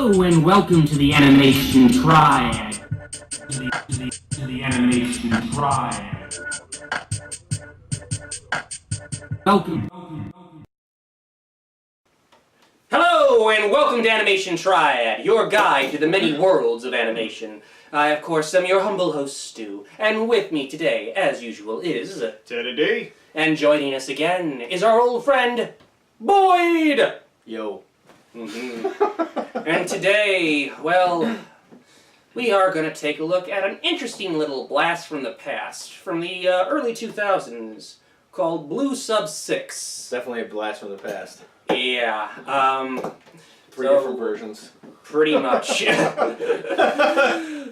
Hello and welcome to the Animation Triad. To the Animation Triad. Welcome. Hello and welcome to Animation Triad, your guide to the many worlds of animation. I, of course, am your humble host, Stu, and with me today, as usual, is... Teddy D. And joining us again is our old friend, Boyd! Yo. And today, well, we are going to take a look at an interesting little blast from the past, from the early 2000s, called Blue Sub 6. Definitely a blast from the past. Yeah, Three different versions. Pretty much.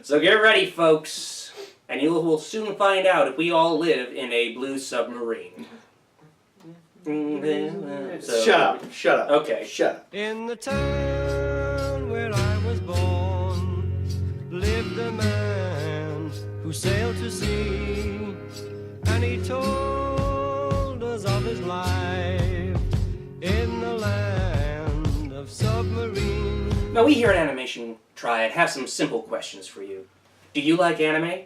So get ready, folks, and you will soon find out if we all live in a blue submarine. Shut up. Shut up. Okay. Shut up. In the town where I was born lived a man who sailed to sea, and he told us of his life in the land of Submarine. Now we here at Animation Triad have some simple questions for you. Do you like anime?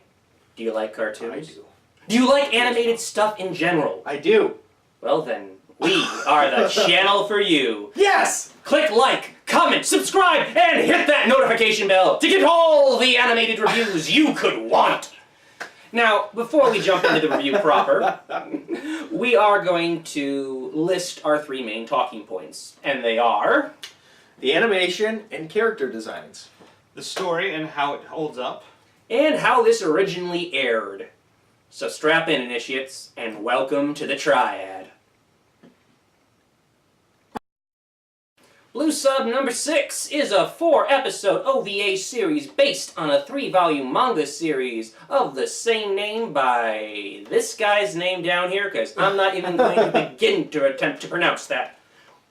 Do you like cartoons? I do. Do you like animated stuff in general? I do. Well then, we are the channel for you. Yes! Click like, comment, subscribe, and hit that notification bell to get all the animated reviews you could want. Now, before we jump into the review proper, we are going to list our three main talking points. And they are... The animation and character designs. The story and how it holds up. and how this originally aired. So strap in, initiates, and welcome to the Triad. Blue Sub number 6 is a 4-episode OVA series based on a 3-volume manga series of the same name by this guy's name down here, because I'm not even going to begin to attempt to pronounce that.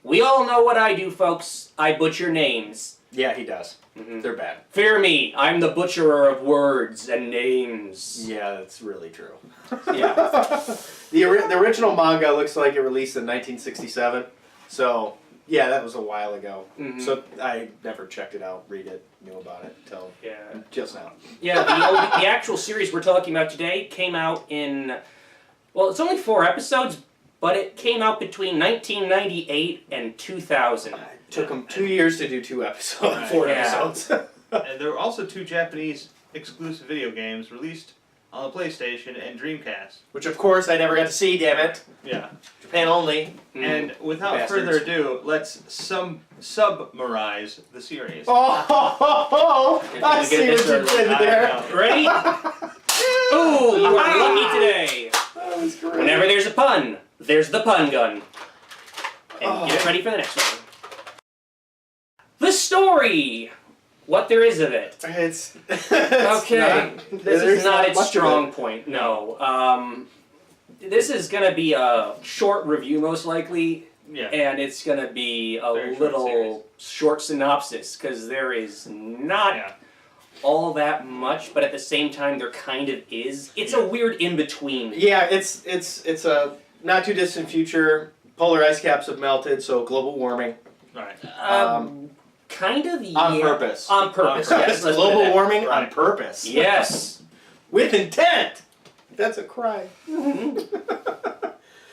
We all know what I do, folks. I butcher names. Yeah, he does. Mm-hmm. They're bad. Fear me, I'm the butcherer of words and names. Yeah, that's really true. Yeah. The original manga looks like it released in 1967, so... Yeah, that was a while ago. Mm-hmm. So I never checked it out, read it, knew about it until just now. Yeah, the actual series we're talking about today came out in, well, it's only 4 episodes, but it came out between 1998 and 2000. It took them 2 years to do 2 episodes, Right. 4 Yeah. episodes. And there were also 2 Japanese exclusive video games released on the PlayStation and Dreamcast. Which, of course, I never got to see, damn it. Yeah. Japan only. And without Bastards. further ado, let's submarize the series. Oh, I see what you did there. Ready? Ooh, you are lucky today. That was great. Whenever there's a pun, there's the pun gun. And get ready for the next one. The story! What there is of it. It's Okay, this is not its much of strong it. point, no. This is going to be a short review, most likely, Yeah. and it's going to be a Very short little short synopsis, because there is not all that much, but at the same time, there kind of is. It's a weird in-between. Yeah, it's a not too distant future. Polar ice caps have melted, so global warming. Right. Kind of, yeah. On purpose. On purpose, yes. let's put it Global that. warming on Right. purpose. Yes. With intent. That's a crime.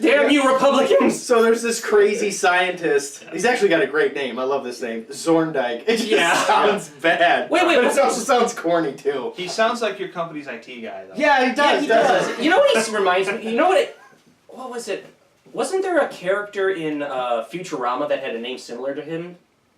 Damn you, Republicans! So there's this crazy scientist. He's actually got a great name. I love this name. Zorndike. It just sounds bad. Wait, but it also sounds corny, too. He sounds like your company's IT guy, though. Yeah, he does. He does. You know what he reminds me? You know what what was it? Wasn't there a character in Futurama that had a name similar to him?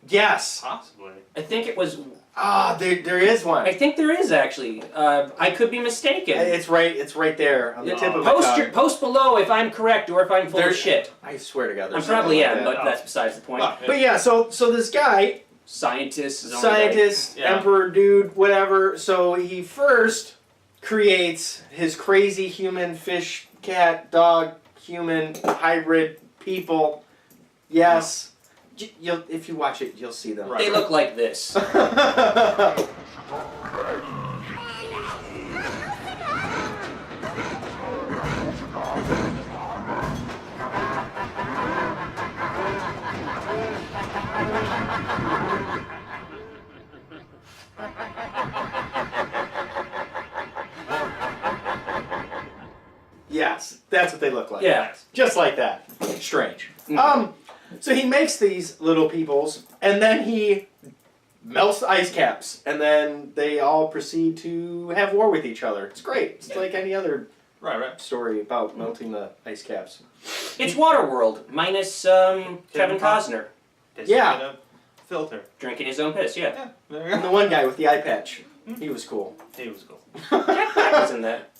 Yes. Possibly. I think it was... Ah, there is one. I think there is, actually. I could be mistaken. It's right there on the tip of post, my tongue. Post below if I'm correct or if I'm full of shit. I swear to God, I there's probably something am, like but that. that's besides the point. But yeah, so this guy, Scientist, Yeah. emperor dude, whatever. So he first creates his crazy human, fish, cat, dog, human, hybrid people. Yes. If you watch it, you'll see them. They look like this. Yes, that's what they look like. Yeah. Just like that. Strange. Mhm. So he makes these little peoples, and then he melts the ice caps, and then they all proceed to have war with each other. It's great. It's like any other Right. story about melting the ice caps. It's Waterworld minus Kevin Costner Just Yeah. in a filter. drinking his own piss. Yeah, Yeah, there you And go. the one guy with the eye patch, he was cool. He was cool. Jack Black was in that.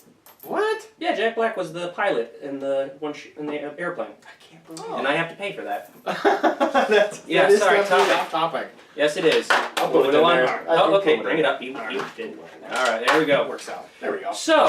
What? Yeah, Jack Black was the pilot in the in the airplane, I can't believe and I have to pay for that. That's, Yeah, that is sorry, definitely topic. off topic. Yes, it is. I'll put it Go in on. there. Oh, okay, I'll bring it up. You did. All right, there we That go. works out. There we go. So,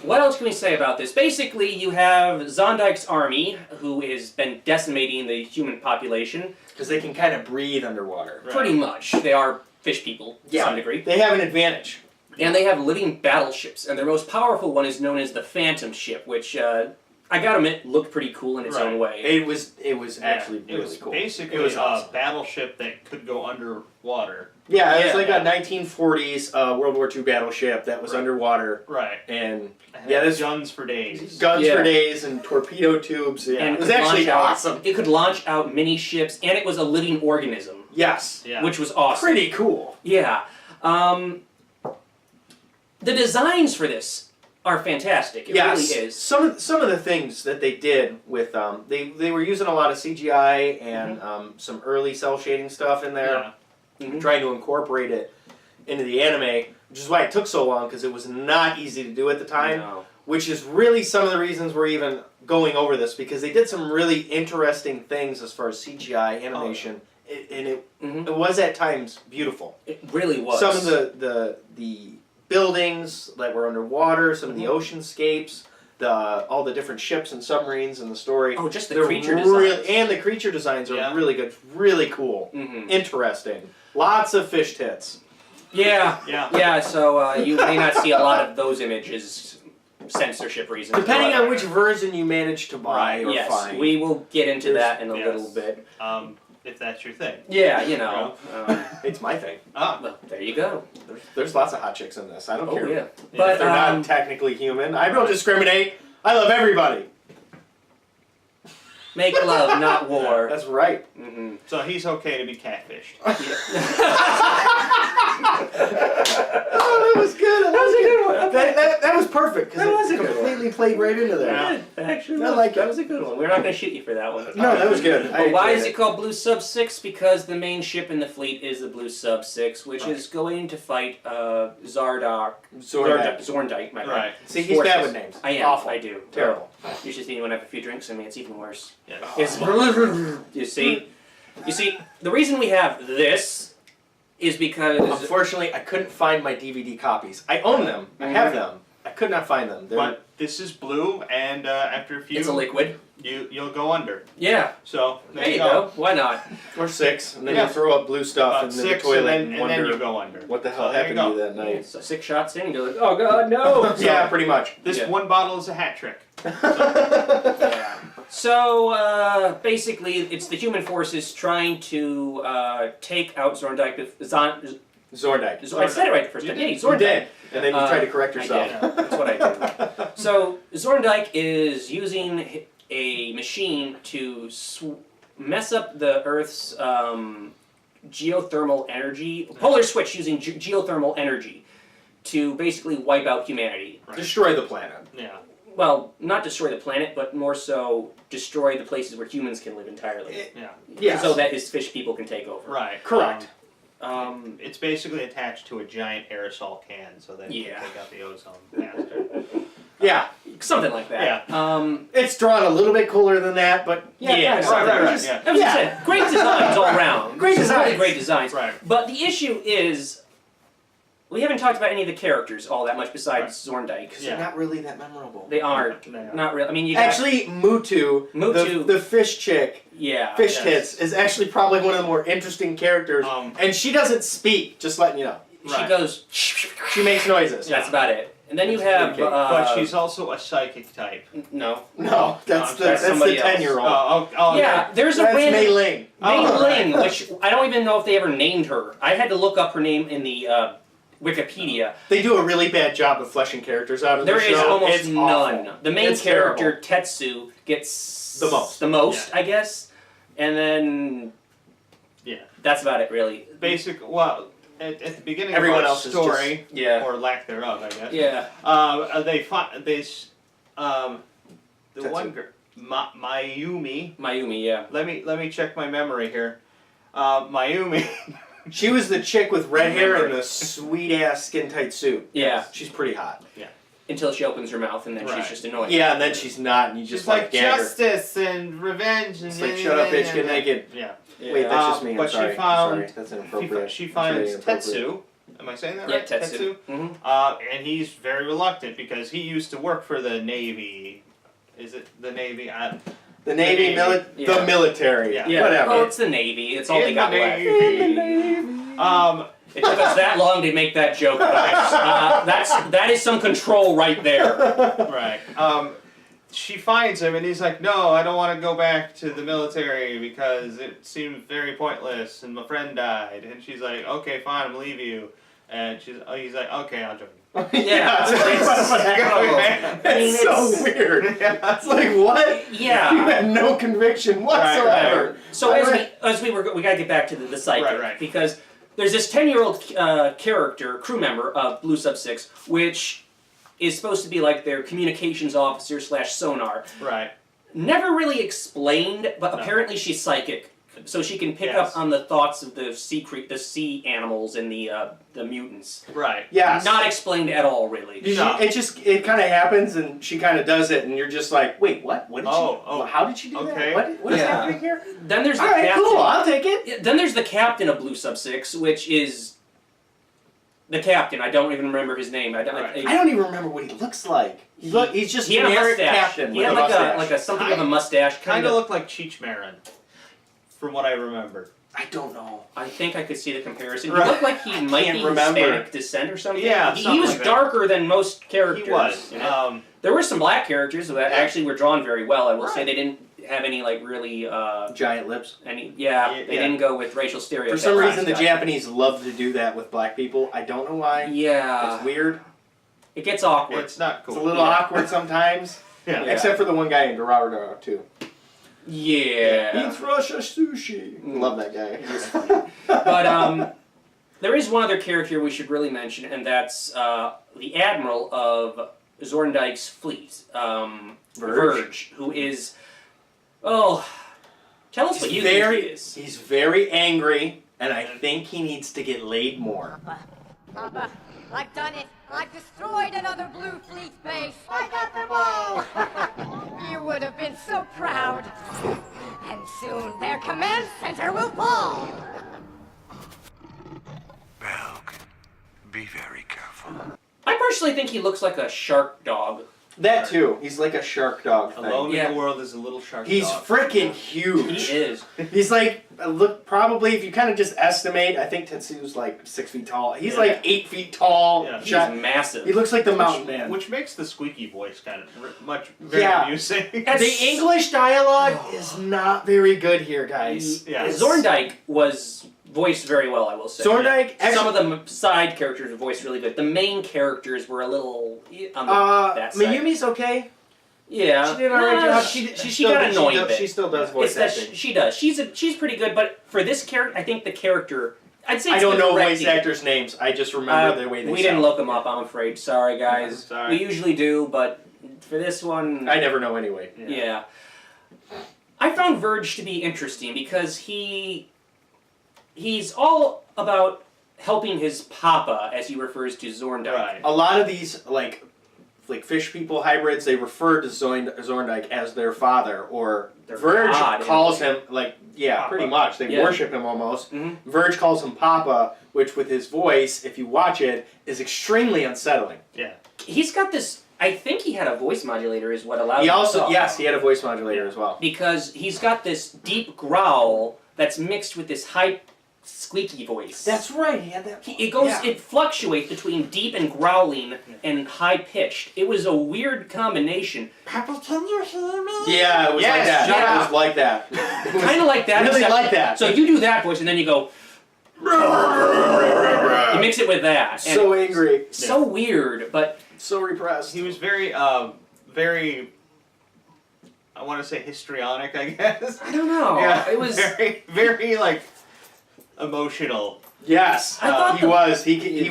what else can we say about this? Basically, you have Zondyke's army, who has been decimating the human population. Because they can kind of breathe underwater. Right. Pretty much. They are fish people, to some degree. They have an advantage. And they have living battleships, and their most powerful one is known as the Phantom Ship, which, I gotta admit, looked pretty cool in its own way. It was actually It really was cool. basically It was a awesome. battleship that could go underwater. Yeah, it was Yeah. like a 1940s World War II battleship that was Right. underwater, Right. and It had Yeah, this- guns for days. guns Yeah. for days and torpedo tubes. Yeah, And it was could actually launch out- awesome. It could launch out mini ships, and it was a living organism, Yes, Yeah. which was awesome. pretty cool. Yeah. The designs for this are fantastic. It Yes, really is. some of the things that they did with they were using a lot of CGI and some early cell shading stuff in there, Mhm. trying to incorporate it into the anime, which is why it took so long because it was not easy to do at the time. No. Which is really some of the reasons we're even going over this, because they did some really interesting things as far as CGI animation, and Mhm. it was at times beautiful. It really was. Some of the buildings that were underwater, some of the oceanscapes, all the different ships and submarines in the story. Oh, just the they're creature real- designs. and the creature designs are Yeah. really good, really cool, Mhm. interesting. Lots of fish tits. Yeah. Yeah. Yeah, so you may not see a lot of those images, censorship reasons. Depending but- on which version you manage to buy or Yes, find. we will get into There's- that in a yes. little bit. If that's your thing. Yeah, you know. It's my thing. Well, there you go. There's lots of hot chicks in this. I don't Oh, care. yeah. If But, they're not technically human. I don't discriminate. I love everybody. make love, not war. That's right. Mhm. So he's okay to be catfished. Oh, that was good. That was a good one. That was perfect because That was a it good one. completely played right into there. Yeah. Actually, I like that it. was a good one. We're not going to shoot you for that one. No, that was good. But why is it called Blue Sub 6? Because the main ship in the fleet is the Blue Sub 6, which is going to fight Zordyke, my bad. Right. See, he's Forces. bad with names. I am. Awful. I do. Terrible. You should see when I have a few drinks in me. It's even worse. Yeah. It's you see, the reason we have this is because Unfortunately, I couldn't find my DVD copies. I own them. I have them. I could not find them. They're, But this is blue, and after a few, it's a liquid. you'll go under. Yeah. So There you go. Why not? or 6, and then Yeah. you throw up blue stuff About in the 6, toilet and then wonder you go under. what the hell So there happened to you go. that night. So 6 shots in, and you're like, oh god, no. Yeah, pretty much. This Yeah. one bottle is a hat trick. Yeah. So basically, it's the human forces trying to take out Zordyke. Zordyke. I said it right the first time. Yeah, You Zordyke. did, and then you tried to correct I yourself. did. That's what I do. So Zordyke is using a machine to mess up the Earth's geothermal energy, polar switch using geothermal energy to basically wipe out humanity. Destroy the planet. Yeah. Well, not destroy the planet, but more so destroy the places where humans can live entirely. Yeah. Yes. So that his fish people can take over. Right. Correct. It's basically attached to a giant aerosol can, so that you Yeah. can take out the ozone faster. Yeah. Something like that. Yeah. It's drawn a little bit cooler than that, but Yeah, something. right, Just- yeah. I was gonna say, great designs all around. Great Really designs. great designs. Right. But the issue is, we haven't talked about any of the characters all that much besides Zordyke. Because they're not really that memorable. They aren't. No. Not really. I mean, you got, Actually, Mutu, Mutu. the fish chick, yeah. fish yes. tits, is actually probably one of the more interesting characters. And she doesn't speak, just letting you know. She Right. goes. She makes noises. That's about it. And then you have. Okay. But she's also a psychic type. No. No, that's that's the somebody else. 10-year-old. Oh, Yeah, there's a That's Mei random. Ling. Mei Oh, Ling, right. which I don't even know if they ever named her. I had to look up her name in the Wikipedia. They do a really bad job of fleshing characters out of There the is show. almost It's none. awful. The main It's character, terrible. Tetsu, gets The most. The most, I guess. And then Yeah. that's about it, really. Well, at the beginning Everyone of our else is story, Yeah. or lack thereof, I guess. Yeah. They find the Tetsu. one girl, Mayumi. Mayumi, yeah. Let me check my memory here. Mayumi. She was the chick with red hair and the sweet ass skin tight suit. Yeah. She's pretty hot. Until she opens her mouth and then Right. she's just annoying. Yeah, and then she's not, and you just She's like gag her. justice and revenge and It's like, shut up, bitch, get naked. Yeah. Yeah. Wait, that's just me. I'm but she sorry. found- I'm sorry. That's inappropriate. She That's really finds inappropriate. Tetsu. Am I saying that Yeah, right? Tetsu. Mhm. And he's very reluctant because he used to work for the Navy. Is it the Navy? The Navy, Navy. Yeah. the military. Yeah. Yeah. Whatever. Oh, it's the Navy. It's all In they got the left. Navy. It took us that long to make that joke, guys. That is some control right there. Right. She finds him and he's like, no, I don't want to go back to the military because it seemed very pointless and my friend died. And she's like, okay, fine, I'll leave you. And he's like, okay, I'll join you. Yeah. That's what happened. It's so weird. Yeah. It's like, what? Yeah. You had no conviction whatsoever. So we gotta get back to the psychic Right. because there's this 10-year-old character, crew member of Blue Sub 6, which is supposed to be like their communications officer / sonar. Right. Never really explained, but No. apparently she's psychic, so she can pick Yes. up on the thoughts of the sea animals and the mutants. Right. Yes. Not explained at all, really. No. It kind of happens, and she kind of does it, and you're just like, wait, what? What did Oh, how did she do okay. that? What is Yeah. happening here? Then there's the All right, captain. cool. I'll take it. Then there's the captain of Blue Sub 6, which is the captain. I don't even remember his name. I don't even remember what he looks like. He's just he had a generic mustache. captain He with had a mustache. like a something of a mustache. Kind of looked like Cheech Marin, from what I remember. I don't know. I think I could see the comparison. He Right. looked like he might can't be remember. Hispanic descent or something. Yeah, he something was like that. darker than most characters. He was. you know? There were some black characters that actually were drawn very well. I will say they didn't have any like really Giant lips. they Yeah. didn't go with racial For stereotypes. some reason, the Japanese love to do that with black people. I don't know why. Yeah, It's weird. it gets awkward. It's not cool. It's a little awkward sometimes. Yeah. Except for the one guy in Dorado too. Yeah. Eats Russia sushi. Love that guy. But there is one other character we should really mention, and that's the admiral of Zorndike's fleet, Verge, who is, tell us what you think he is. He's very angry, and I think he needs to get laid more. Papa, I've done it. I've destroyed another Blue Fleet base. I got them all. You would have been so proud. And soon their command center will fall. Belg, be very careful. I personally think he looks like a shark dog. That too. He's like a shark dog thing. Alone Yeah. in the world is a little shark He's dog. freaking He huge. is. He's like, look, probably if you kind of just estimate, I think Tetsu's like 6 feet tall. He's Yeah. like 8 feet tall. Yeah. He's Gi- massive. He looks like the mountain man. Which makes the squeaky voice kind of very Yeah. amusing. The English dialogue is not very good here, guys. Yeah. It's- Zorndike was voiced very well, I will say. Zorndike, Some of the side characters were voiced really good. The main characters were a little on that side. Mayumi's okay. Yeah. She did an alright job. She got annoying a bit. She still does voice It's that acting. she does. She's pretty good, but for this character, I think the character. I'd say I it's don't the know directing. voice actors' names. I just remember the way they We sound. didn't look them up, I'm afraid. Sorry, guys. Sorry. We usually do, but for this one, I never know anyway. yeah. I found Verge to be interesting because he's all about helping his papa, as he refers to Zorndike. Right. A lot of these like fish people hybrids, they refer to Zorndike as their father, or Their Verge god, in a calls way. him Papa. pretty much. They Yeah. worship him almost. Mhm. Verge calls him Papa, which with his voice, if you watch it, is extremely unsettling. Yeah. He's got this. I think he had a voice modulator, is what allowed He him to also, talk. yes, he had a voice modulator as well. Because he's got this deep growl that's mixed with this high, squeaky voice. That's right. He had that. It fluctuates between deep and growling and high pitched. It was a weird combination. Papa, can you hear me? Yeah, it was like Yes, that. yeah. It was like that. Kind of like that. Really except- like that. So you do that voice and then you go. You mix mix it with that. And So angry. so weird, but So repressed. He was very, very. I want to say histrionic, I guess. I don't know. Yeah, It was. very, very like emotional. Yes, I thought he was. He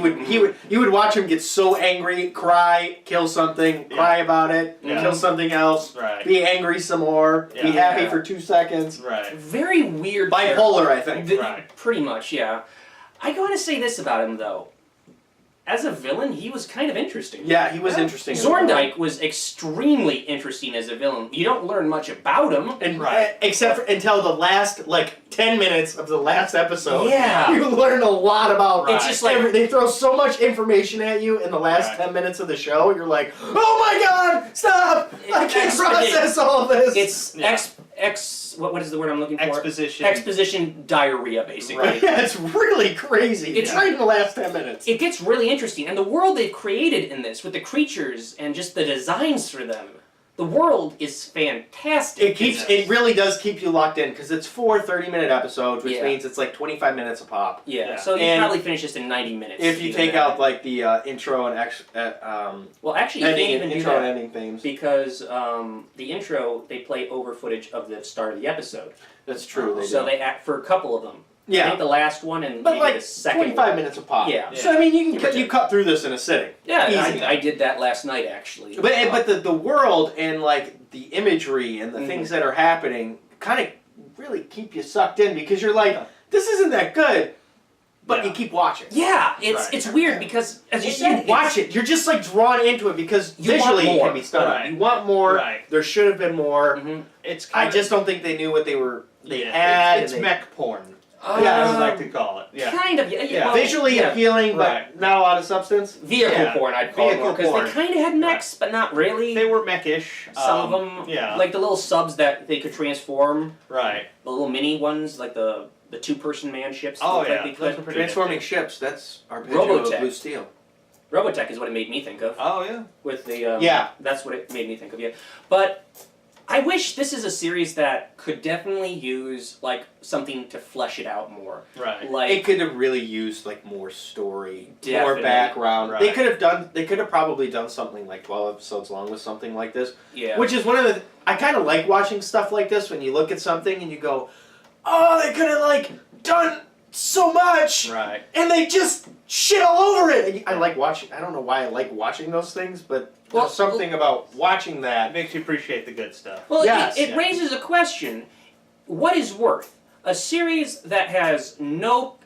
would watch him get so angry, cry, kill something, cry about it, Yeah. kill something else, Right. be angry some more, be Yeah. happy Yeah. for 2 seconds. Right. Very weird. Bipolar, I think. Right. Pretty much, yeah. I gotta say this about him, though. As a villain, he was kind of interesting. Yeah, he was interesting. Zorndike was extremely interesting as a villain. You don't learn much about him. And Right. except for until the last 10 minutes of the last episode. Yeah. You learn a lot about. It's just like they throw so much information at you in the last Right. 10 minutes of the show. You're like, oh my god, stop! I can't It's process all this. it's Yeah. what is the word I'm looking for? Exposition. Exposition diarrhea, basically. Right. Yeah, it's really crazy. It's Yeah. right in the last 10 minutes. It gets really interesting, and the world they've created in this with the creatures and just the designs for them. The world is fantastic. It really does keep you locked in because it's 4 30-minute episodes, which Yeah. means it's like 25 minutes a pop. Yeah, Yeah. so you And probably finish this in 90 minutes. If you even take that. out like the intro and Well, actually, you can't ending, even do intro and that ending themes. because the intro they play over footage of the start of the episode. That's true. They So do. they act for a couple of them. I Yeah. think the last one and But maybe like the second 25 one. minutes a pop. Yeah. So I mean, Give or you cut through this in a sitting. Yeah, Easy. I did that last night actually. But the world and like the imagery and the Mhm. things that are happening kind of really keep you sucked in because you're like, this isn't that good, but Yeah. you keep watching. Yeah, Right. it's weird because as you You said, watch it. You're just like drawn into it because You want visually it more. can be stunning. Right. You want more. Right. There should have been more. Mhm. It's I kind of, just don't think they knew what they yeah, had. It's and they- mech porn. Yeah, I would like to call it. Yeah. Kind of, yeah. Yeah. Well, visually yeah. appealing, but Right. not a lot of substance. Vehicle Yeah. porn, I'd call Vehicle it, because porn. they kind of had mechs, but not really. They were mechish. Some of them, Yeah. like the little subs that they could transform, Right. the little mini ones, like the two-person man ships. Oh, looked yeah. like they Those could. were pretty Transforming nifty. ships. That's arpeggio of Robotech. Blue Steel. Robotech is what it made me think of. Oh yeah. With the Yeah. that's what it made me think of. Yeah, but I wish this is a series that could definitely use like something to flesh it out more. Right. Like It could have really used like more story, more Definitely. background. Right. They could have probably done something like 12 episodes long with something like this. yeah, Which is one of the I kind of like watching stuff like this when you look at something and you go, "Oh, they could have like done so much." Right. And they just shit all over it. And I like watching. I don't know why I like watching those things, but Well, there's something about watching It that. makes you appreciate the good stuff. well, yes, it yeah. raises a question: what is worth a series that has no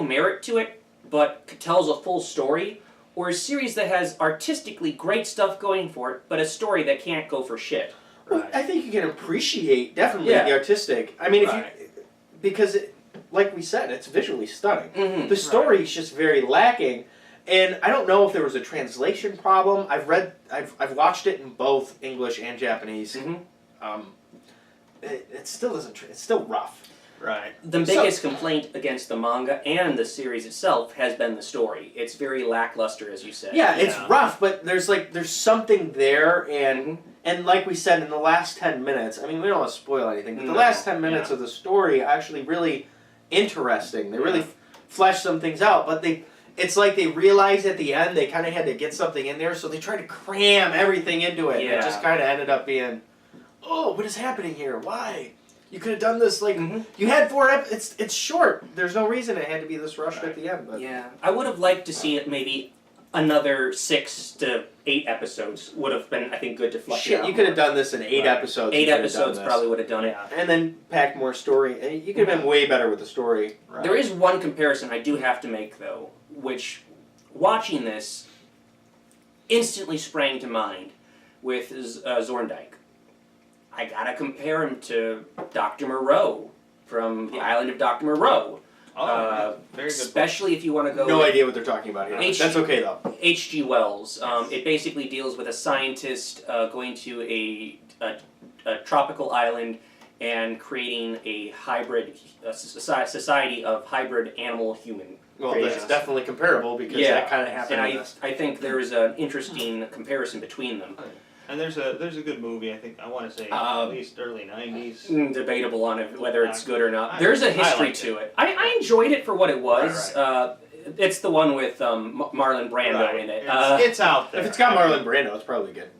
merit to it, but tells a full story, or a series that has artistically great stuff going for it, but a story that can't go for shit? Well, I think you can appreciate definitely Yeah. the artistic. I mean, Right. because like we said, it's visually stunning. Mhm. The story is just very lacking, and I don't know if there was a translation problem. I've watched it in both English and Japanese. Mhm. It still doesn't. It's still rough. Right. The So- biggest complaint against the manga and the series itself has been the story. It's very lackluster, as you said. Yeah, it's Yeah. rough, but there's something there, Mhm. and like we said in the last 10 minutes. I mean, we don't want to spoil anything, but the No. last 10 minutes of the story are actually really interesting. They really flesh some things out, but it's like they realized at the end they kind of had to get something in there, so they tried to cram everything into it. And it Yeah. just kind of ended up being, oh, what is happening here? Why? You could have done this like Mhm. you had 4 it's short. There's no reason it had to be this rushed at the end. But Yeah, I would have liked to see it maybe another 6 to 8 episodes would have been, I think, good to flesh it shit, out. you could have done this in 8 episodes. 8 You could have episodes done this. probably would have done it. Yeah. And then pack more story. And you could have been way better with the story. Right. There is one comparison I do have to make, though, which, watching this, instantly sprang to mind with Zorndike. I gotta compare him to Dr. Moreau from the island of Dr. Moreau. Oh, yeah. Very good. Especially if you want to go No with idea what they're talking about here. H- That's okay though. H.G. Wells. It basically deals with a scientist going to a tropical island and creating a hybrid society of hybrid animal-human. Well, creations. that's definitely comparable because Yeah, that kind of happened and in this. I think there's an interesting comparison between them. And there's a good movie. I want to say at least early '90s. Debatable on it, whether it's good or not. I- There's I a history liked to it. I enjoyed it for what it was. Right, It's the one with Marlon Brando Right. in it. It's out there. If it's got Marlon Brando, it's probably good.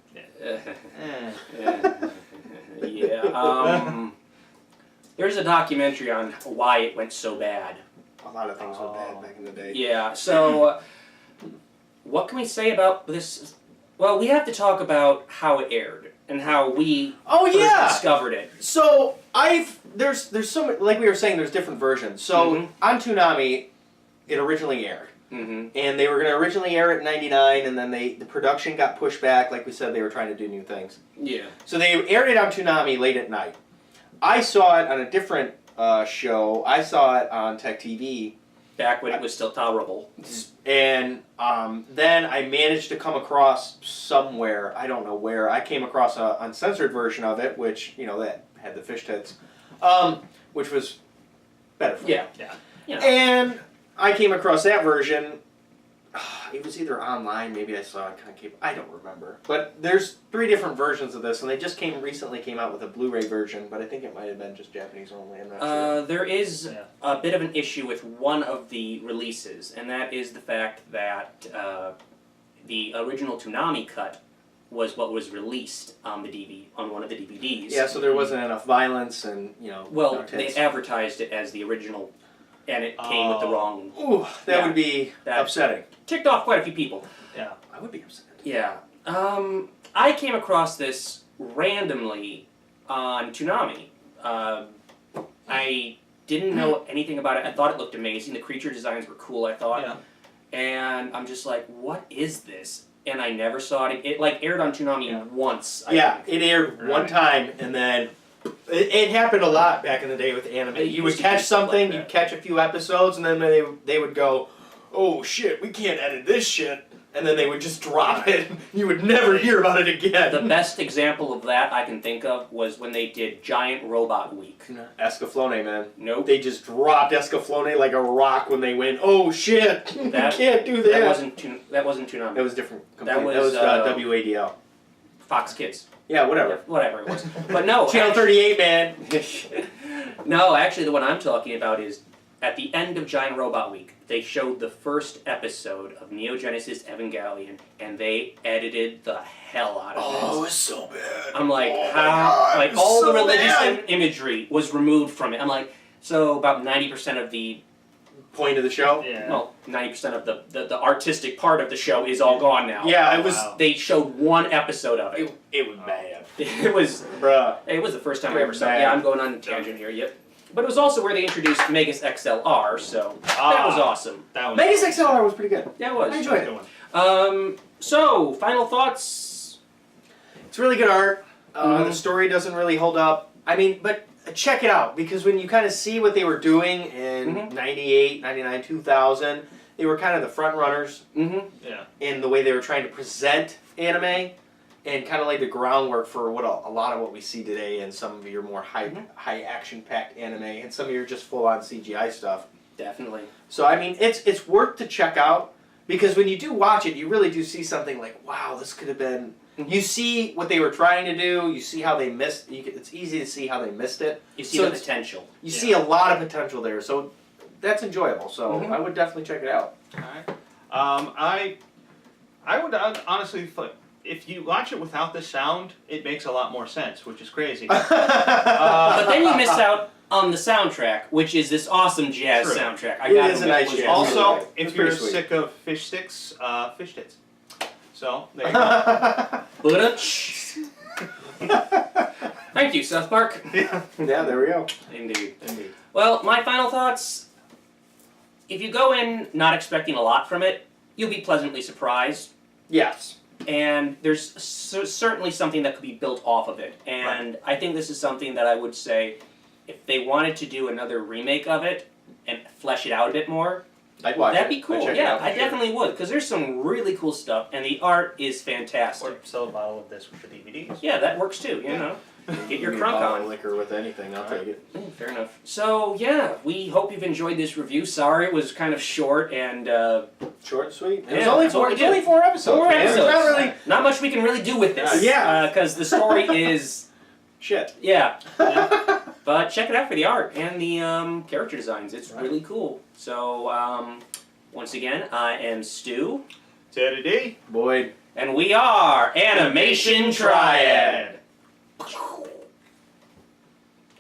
Yeah. There's a documentary on why it went so bad. A lot of things went bad back in the day. Yeah. So, what can we say about this? Well, we have to talk about how it aired and how we first discovered it. So there's so many, like we were saying, there's different versions. So on Toonami, it originally aired. Mm-hmm. And they were going to originally air it in '99, and then the production got pushed back. Like we said, they were trying to do new things. Yeah. So they aired it on Toonami late at night. I saw it on a different show. I saw it on Tech TV. Back when it was still tolerable. And then I managed to come across somewhere, I don't know where, I came across an uncensored version of it, which, that had the fish tits, which was better for me. Yeah. And I came across that version. It was either online, maybe I saw it on cable, I don't remember. But there's 3 different versions of this, and they just recently came out with a Blu-ray version, but I think it might have been just Japanese only, I'm not sure. There is a bit of an issue with one of the releases, and that is the fact that the original Toonami cut was what was released on one of the DVDs. Yeah, so there wasn't enough violence and, Well, no they tits. advertised it as the original, and it came with the wrong... Ooh, that would be upsetting. Ticked off quite a few people. Yeah. I would be upset. Yeah. I came across this randomly on Toonami. I didn't know anything about it. I thought it looked amazing. The creature designs were cool, I thought. Yeah. And I'm just like, what is this? And I never saw it. It aired on Toonami once. It aired one time, and then it happened a lot back in the day with anime. You would catch something, you'd catch a few episodes, and then they would go, oh shit, we can't edit this shit. And then they would just drop it. You would never hear about it again. The best example of that I can think of was when they did Giant Robot Week. Escaflowne, man. Nope. They just dropped Escaflowne like a rock when they went, oh shit, we can't do that. That wasn't Toonami. That was different. That was WADL. Fox Kids. Yeah, whatever. Whatever it was. But no. Channel 38, man. No, actually the one I'm talking about is at the end of Giant Robot Week, they showed the first episode of Neo Genesis Evangelion, and they edited the hell out of it. Oh, it was so bad. I'm like, oh how? Like, all so the religious bad. imagery was removed from it. I'm like, so about 90% of the... Point of the show? Yeah. Well, 90% of the artistic part of the show is all gone now. Yeah, it was... Wow. They showed one episode of it. It was bad. It was... Bruh. It was the first time I ever saw it. Bad. Yeah, I'm going on a tangent here, yep. But it was also where they introduced Megas XLR, so that was awesome. That was Megas XLR was pretty good. Yeah, it was. I enjoyed it. So, final thoughts? It's really good art. The story doesn't really hold up. I mean, but check it out, because when you kind of see what they were doing in 98, 99, 2000, they were kind of the front runners in the way they were trying to present anime, and kind of laid the groundwork for what a lot of what we see today in some of your more high action-packed anime, and some of your just full-on CGI stuff. Definitely. So, I mean, it's worth to check out, because when you do watch it, you really do see something like, wow, this could have been... You see what they were trying to do, you see how they missed... It's easy to see how they missed it. You see the potential. You see a lot of potential there, so that's enjoyable. So I would definitely check it out. Alright. I would honestly... If you watch it without the sound, it makes a lot more sense, which is crazy. But then you miss out on the soundtrack, which is this awesome jazz soundtrack. It is a nice jazz. Also, if It's you're pretty sweet. sick of fish sticks, fish tits. So, there you go. Thank you, South Park. Yeah, there we go. Indeed. Well, my final thoughts. If you go in not expecting a lot from it, you'll be pleasantly surprised. Yes. And there's certainly something that could be built off of it. And I think this is something that I would say, if they wanted to do another remake of it and flesh it out a bit more, I'd watch that'd it. be cool. I'd check it Yeah, out for I sure. definitely would, because there's some really cool stuff, and the art is fantastic. Or sell a bottle of this with the DVDs. Yeah, that works too, you know. Get your Give me a crunk bottle of on. liquor with anything, I'll take it. Fair enough. So, yeah, we hope you've enjoyed this review. Sorry it was kind of short and... Short and sweet. Yeah, It was only that's what we it's only did. 4 episodes. 4 man. episodes. It's not really Not much we can really do with this. Yeah. Because the story is... shit. Yeah. But check it out for the art and the character designs. It's really cool. So, Once again, I am Stu, Teddy D. Boyd. and we are Animation Triad.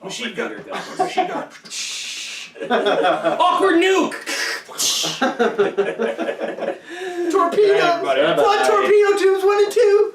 Machine my gun. finger guns. Machine gun. Awkward nuke! Torpedo! Everybody. Flood torpedo tubes 1 and 2!